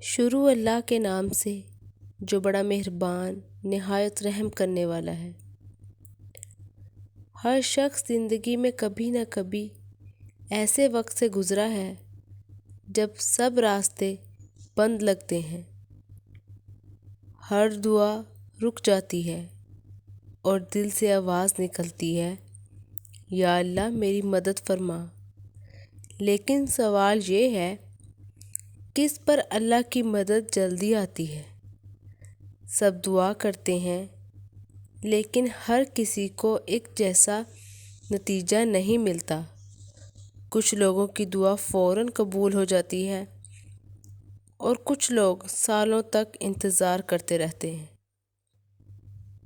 شروع اللہ کے نام سے جو بڑا مہربان نہایت رحم کرنے والا ہے۔ ہر شخص زندگی میں کبھی نہ کبھی ایسے وقت سے گزرا ہے جب سب راستے بند لگتے ہیں، ہر دعا رک جاتی ہے اور دل سے آواز نکلتی ہے، یا اللہ میری مدد فرما۔ لیکن سوال یہ ہے، کس پر اللہ کی مدد جلدی آتی ہے؟ سب دعا کرتے ہیں لیکن ہر کسی کو ایک جیسا نتیجہ نہیں ملتا۔ کچھ لوگوں کی دعا فوراً قبول ہو جاتی ہے اور کچھ لوگ سالوں تک انتظار کرتے رہتے ہیں۔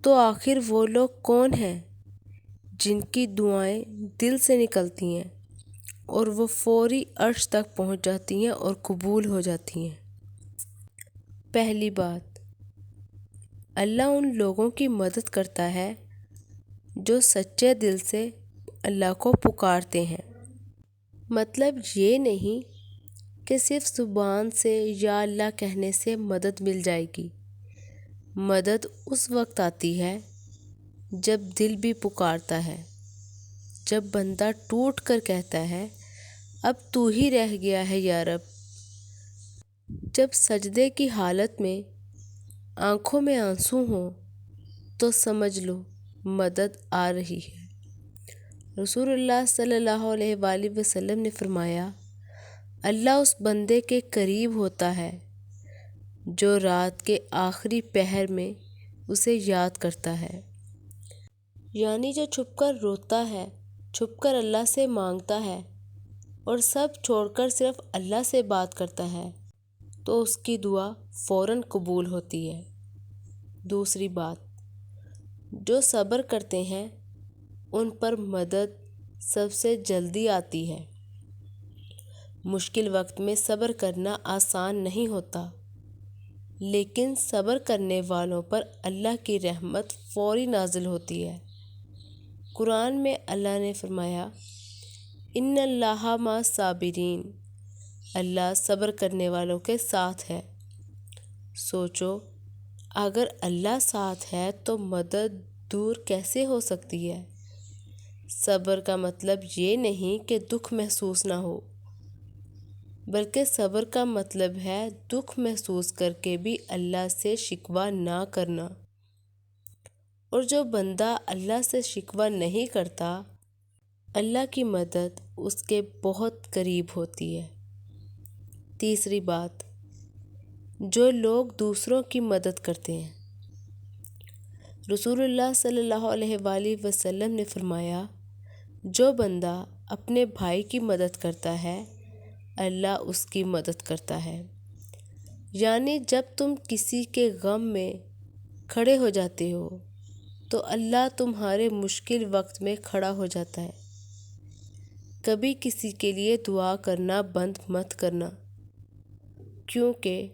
تو آخر وہ لوگ کون ہیں جن کی دعائیں دل سے نکلتی ہیں اور وہ فوری عرش تک پہنچ جاتی ہیں اور قبول ہو جاتی ہیں؟ پہلی بات، اللہ ان لوگوں کی مدد کرتا ہے جو سچے دل سے اللہ کو پکارتے ہیں۔ مطلب یہ نہیں کہ صرف زبان سے یا اللہ کہنے سے مدد مل جائے گی۔ مدد اس وقت آتی ہے جب دل بھی پکارتا ہے، جب بندہ ٹوٹ کر کہتا ہے اب تو ہی رہ گیا ہے یا رب۔ جب سجدے کی حالت میں آنکھوں میں آنسو ہوں تو سمجھ لو مدد آ رہی ہے۔ رسول اللہ صلی اللہ علیہ وآلہ وسلم نے فرمایا، اللہ اس بندے کے قریب ہوتا ہے جو رات کے آخری پہر میں اسے یاد کرتا ہے، یعنی جو چھپ کر روتا ہے، چھپ کر اللہ سے مانگتا ہے اور سب چھوڑ کر صرف اللہ سے بات کرتا ہے تو اس کی دعا فوراً قبول ہوتی ہے۔ دوسری بات، جو صبر کرتے ہیں ان پر مدد سب سے جلدی آتی ہے۔ مشکل وقت میں صبر کرنا آسان نہیں ہوتا، لیکن صبر کرنے والوں پر اللہ کی رحمت فوری نازل ہوتی ہے۔ قرآن میں اللہ نے فرمایا، ان اللہ مع الصابرین، اللہ صبر کرنے والوں کے ساتھ ہے۔ سوچو، اگر اللہ ساتھ ہے تو مدد دور کیسے ہو سکتی ہے؟ صبر کا مطلب یہ نہیں کہ دکھ محسوس نہ ہو، بلکہ صبر کا مطلب ہے دکھ محسوس کر کے بھی اللہ سے شکوہ نہ کرنا۔ اور جو بندہ اللہ سے شکوہ نہیں کرتا، اللہ کی مدد اس کے بہت قریب ہوتی ہے۔ تیسری بات، جو لوگ دوسروں کی مدد کرتے ہیں۔ رسول اللہ صلی اللہ علیہ وآلہ وسلم نے فرمایا، جو بندہ اپنے بھائی کی مدد کرتا ہے اللہ اس کی مدد کرتا ہے۔ یعنی جب تم کسی کے غم میں کھڑے ہو جاتے ہو تو اللہ تمہارے مشکل وقت میں کھڑا ہو جاتا ہے۔ کبھی کسی کے لیے دعا کرنا بند مت کرنا، کیونکہ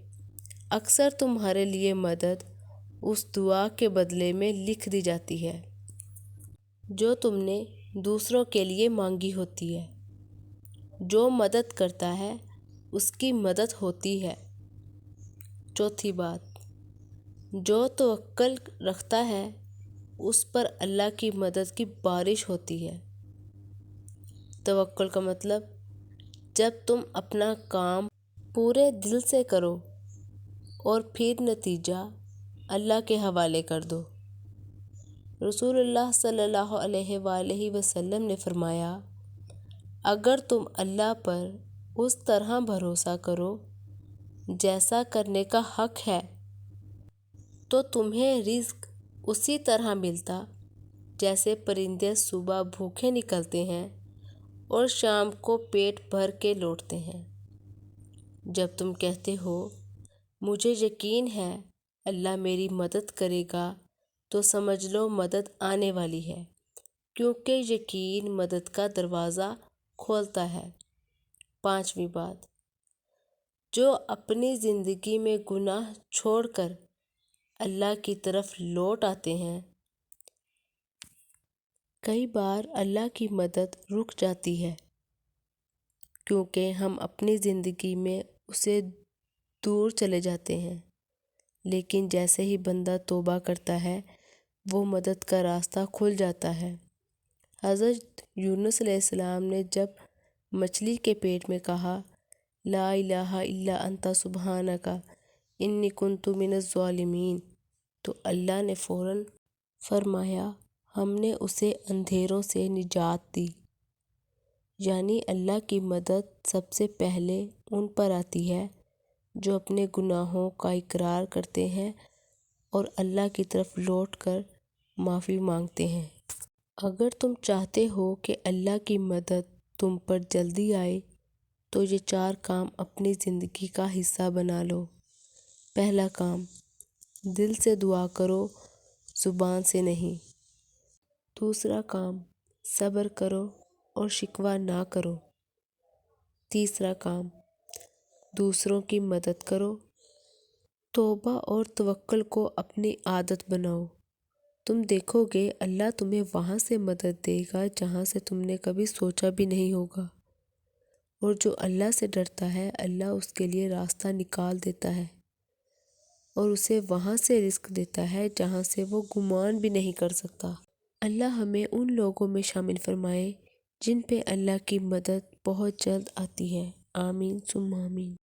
اکثر تمہارے لیے مدد اس دعا کے بدلے میں لکھ دی جاتی ہے جو تم نے دوسروں کے لیے مانگی ہوتی ہے۔ جو مدد کرتا ہے اس کی مدد ہوتی ہے۔ چوتھی بات، جو توکل رکھتا ہے اس پر اللہ کی مدد کی بارش ہوتی ہے۔ توکل کا مطلب جب تم اپنا کام پورے دل سے کرو اور پھر نتیجہ اللہ کے حوالے کر دو۔ رسول اللہ صلی اللہ علیہ وآلہ وسلم نے فرمایا، اگر تم اللہ پر اس طرح بھروسہ کرو جیسا کرنے کا حق ہے تو تمہیں رزق اسی طرح ملتا جیسے پرندے صبح بھوکے نکلتے ہیں اور شام کو پیٹ بھر کے لوٹتے ہیں۔ جب تم کہتے ہو مجھے یقین ہے اللہ میری مدد کرے گا تو سمجھ لو مدد آنے والی ہے، کیونکہ یقین مدد کا دروازہ کھولتا ہے۔ پانچویں بات، جو اپنی زندگی میں گناہ چھوڑ کر اللہ کی طرف لوٹ آتے ہیں۔ کئی بار اللہ کی مدد رک جاتی ہے کیونکہ ہم اپنی زندگی میں اسے دور چلے جاتے ہیں، لیکن جیسے ہی بندہ توبہ کرتا ہے وہ مدد کا راستہ کھل جاتا ہے۔ حضرت یونس علیہ السلام نے جب مچھلی کے پیٹ میں کہا لا الہ الا انت سبحانک انی کنت من الظالمین، تو اللہ نے فوراً فرمایا ہم نے اسے اندھیروں سے نجات دی۔ یعنی اللہ کی مدد سب سے پہلے ان پر آتی ہے جو اپنے گناہوں کا اقرار کرتے ہیں اور اللہ کی طرف لوٹ کر معافی مانگتے ہیں۔ اگر تم چاہتے ہو کہ اللہ کی مدد تم پر جلدی آئے تو یہ 4 کام اپنی زندگی کا حصہ بنا لو۔ پہلا کام، دل سے دعا کرو، زبان سے نہیں۔ دوسرا کام، صبر کرو اور شکوہ نہ کرو۔ تیسرا کام، دوسروں کی مدد کرو۔ توبہ اور توکل کو اپنی عادت بناؤ۔ تم دیکھو گے اللہ تمہیں وہاں سے مدد دے گا جہاں سے تم نے کبھی سوچا بھی نہیں ہوگا، اور جو اللہ سے ڈرتا ہے اللہ اس کے لیے راستہ نکال دیتا ہے اور اسے وہاں سے رزق دیتا ہے جہاں سے وہ گمان بھی نہیں کر سکتا۔ اللہ ہمیں ان لوگوں میں شامل فرمائے جن پہ اللہ کی مدد بہت جلد آتی ہے۔ آمین ثم آمین۔